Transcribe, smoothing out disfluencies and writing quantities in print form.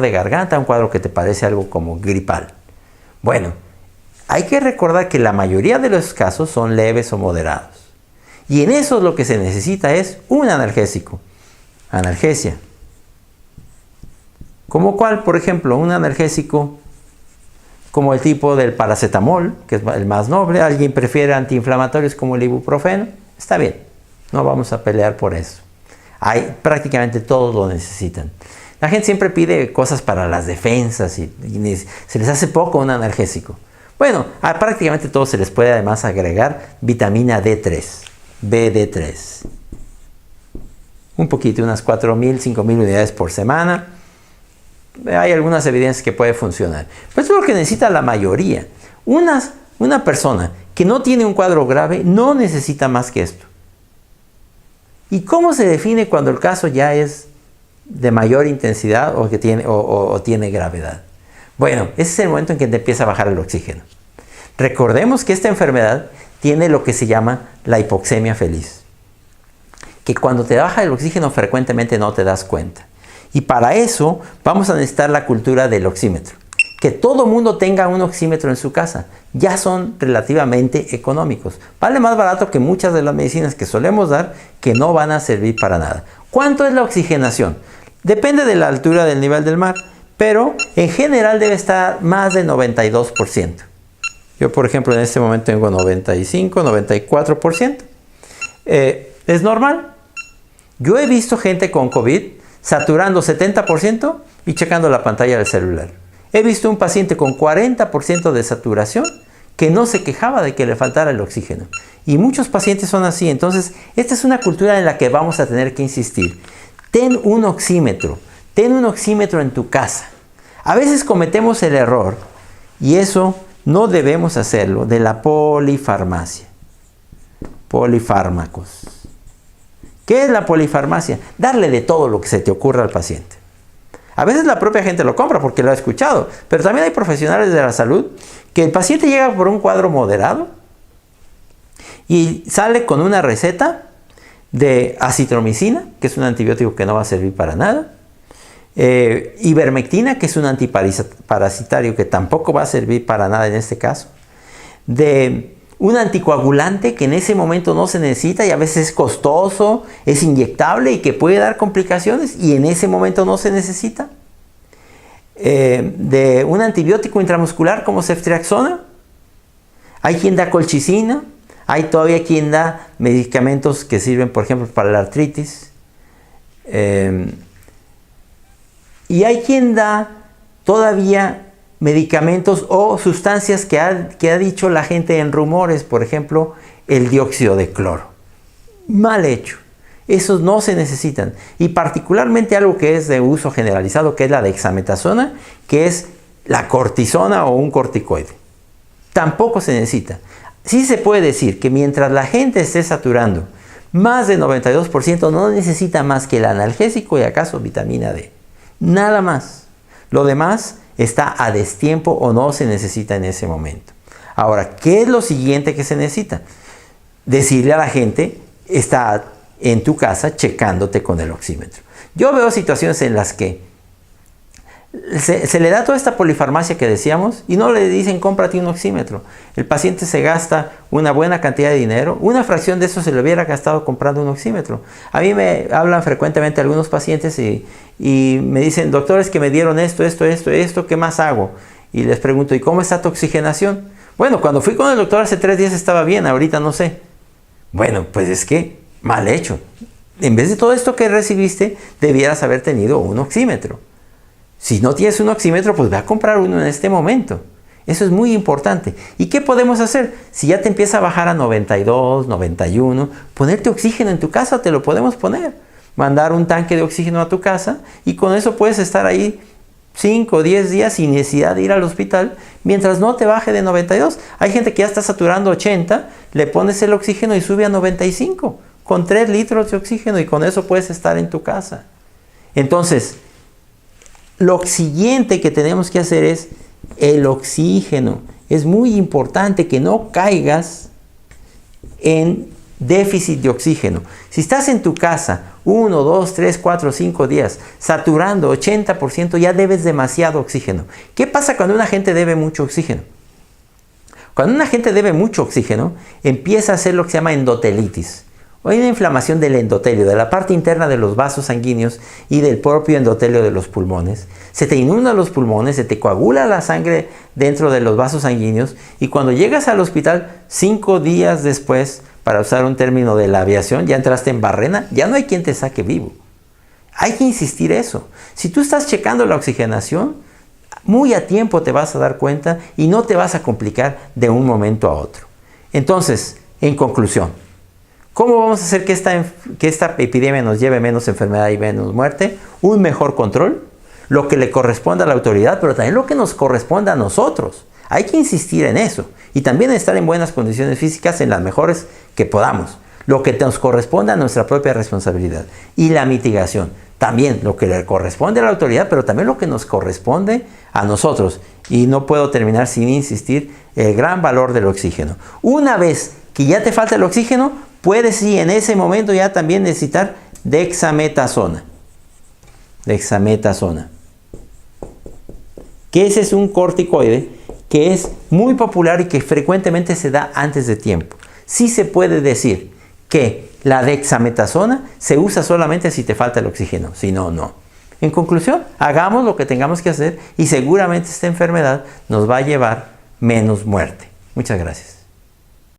de garganta, un cuadro que te parece algo como gripal. Bueno, hay que recordar que la mayoría de los casos son leves o moderados. Y en eso lo que se necesita es un analgésico. Analgesia. ¿Como cuál? Por ejemplo, un analgésico como el tipo del paracetamol, que es el más noble. Alguien prefiere antiinflamatorios como el ibuprofeno. Está bien, no vamos a pelear por eso. Prácticamente todos lo necesitan. La gente siempre pide cosas para las defensas y se les hace poco un analgésico. Bueno, a prácticamente todos se les puede además agregar vitamina D3, BD3. Un poquito, unas 4.000, 5.000 unidades por semana. Hay algunas evidencias que puede funcionar. Pero eso es lo que necesita la mayoría. Una persona que no tiene un cuadro grave no necesita más que esto. ¿Y cómo se define cuando el caso ya es de mayor intensidad o tiene gravedad? Bueno, ese es el momento en que te empieza a bajar el oxígeno. Recordemos que esta enfermedad tiene lo que se llama la hipoxemia feliz. Que cuando te baja el oxígeno frecuentemente no te das cuenta. Y para eso vamos a necesitar la cultura del oxímetro. Que todo mundo tenga un oxímetro en su casa. Ya son relativamente económicos. Vale más barato que muchas de las medicinas que solemos dar que no van a servir para nada. ¿Cuánto es la oxigenación? Depende de la altura del nivel del mar, pero en general debe estar más del 92%. Yo, por ejemplo, en este momento tengo 95, 94%. ¿Es normal? Yo he visto gente con COVID saturando 70% y checando la pantalla del celular. He visto un paciente con 40% de saturación que no se quejaba de que le faltara el oxígeno. Y muchos pacientes son así. Entonces, esta es una cultura en la que vamos a tener que insistir. Ten un oxímetro en tu casa. A veces cometemos el error, y eso no debemos hacerlo, de la polifarmacia. Polifármacos. ¿Qué es la polifarmacia? Darle de todo lo que se te ocurra al paciente. A veces la propia gente lo compra porque lo ha escuchado, pero también hay profesionales de la salud que el paciente llega por un cuadro moderado y sale con una receta de acitromicina, que es un antibiótico que no va a servir para nada, ivermectina, que es un antiparasitario que tampoco va a servir para nada en este caso, de un anticoagulante que en ese momento no se necesita y a veces es costoso, es inyectable y que puede dar complicaciones y en ese momento no se necesita. De un antibiótico intramuscular como ceftriaxona. Hay quien da colchicina. Hay todavía quien da medicamentos que sirven, por ejemplo, para la artritis. Y hay quien da todavía medicamentos o sustancias que ha dicho la gente en rumores, por ejemplo, el dióxido de cloro. Mal hecho. Esos no se necesitan. Y particularmente algo que es de uso generalizado, que es la dexametasona, que es la cortisona o un corticoide. Tampoco se necesita. Sí se puede decir que mientras la gente esté saturando más del 92%, no necesita más que el analgésico y acaso vitamina D. Nada más. Lo demás está a destiempo o no se necesita en ese momento. Ahora, ¿qué es lo siguiente que se necesita? Decirle a la gente, está en tu casa checándote con el oxímetro. Yo veo situaciones en las que se le da toda esta polifarmacia que decíamos y no le dicen cómprate un oxímetro. El paciente se gasta una buena cantidad de dinero, una fracción de eso se le hubiera gastado comprando un oxímetro. A mí me hablan frecuentemente algunos pacientes y me dicen, doctores que me dieron esto, ¿qué más hago? Y les pregunto, ¿y cómo está tu oxigenación? Bueno, cuando fui con el doctor hace 3 días estaba bien, ahorita no sé. Bueno, pues es que mal hecho. En vez de todo esto que recibiste, debieras haber tenido un oxímetro. Si no tienes un oxímetro, pues ve a comprar uno en este momento. Eso es muy importante. ¿Y qué podemos hacer? Si ya te empieza a bajar a 92, 91, ponerte oxígeno en tu casa, te lo podemos poner. Mandar un tanque de oxígeno a tu casa y con eso puedes estar ahí 5 o 10 días sin necesidad de ir al hospital mientras no te baje de 92. Hay gente que ya está saturando 80, le pones el oxígeno y sube a 95 con 3 litros de oxígeno y con eso puedes estar en tu casa. Entonces, lo siguiente que tenemos que hacer es el oxígeno. Es muy importante que no caigas en déficit de oxígeno. Si estás en tu casa 1, 2, 3, 4, 5 días saturando 80%, ya debes demasiado oxígeno. ¿Qué pasa cuando una gente debe mucho oxígeno? Cuando una gente debe mucho oxígeno, empieza a hacer lo que se llama endotelitis. Hay una inflamación del endotelio, de la parte interna de los vasos sanguíneos y del propio endotelio de los pulmones. Se te inundan los pulmones, se te coagula la sangre dentro de los vasos sanguíneos y cuando llegas al hospital 5 días después, para usar un término de la aviación, ya entraste en barrena, ya no hay quien te saque vivo. Hay que insistir eso. Si tú estás checando la oxigenación, muy a tiempo te vas a dar cuenta y no te vas a complicar de un momento a otro. Entonces, en conclusión, ¿cómo vamos a hacer que esta epidemia nos lleve menos enfermedad y menos muerte? Un mejor control, lo que le corresponde a la autoridad, pero también lo que nos corresponde a nosotros. Hay que insistir en eso y también estar en buenas condiciones físicas, en las mejores que podamos. Lo que nos corresponde a nuestra propia responsabilidad. Y la mitigación, también lo que le corresponde a la autoridad, pero también lo que nos corresponde a nosotros. Y no puedo terminar sin insistir el gran valor del oxígeno. Una vez que ya te falta el oxígeno, puedes sí en ese momento ya también necesitar dexametasona. Dexametasona. Que ese es un corticoide que es muy popular y que frecuentemente se da antes de tiempo. Sí se puede decir que la dexametasona se usa solamente si te falta el oxígeno, si no, no. En conclusión, hagamos lo que tengamos que hacer y seguramente esta enfermedad nos va a llevar menos muerte. Muchas gracias.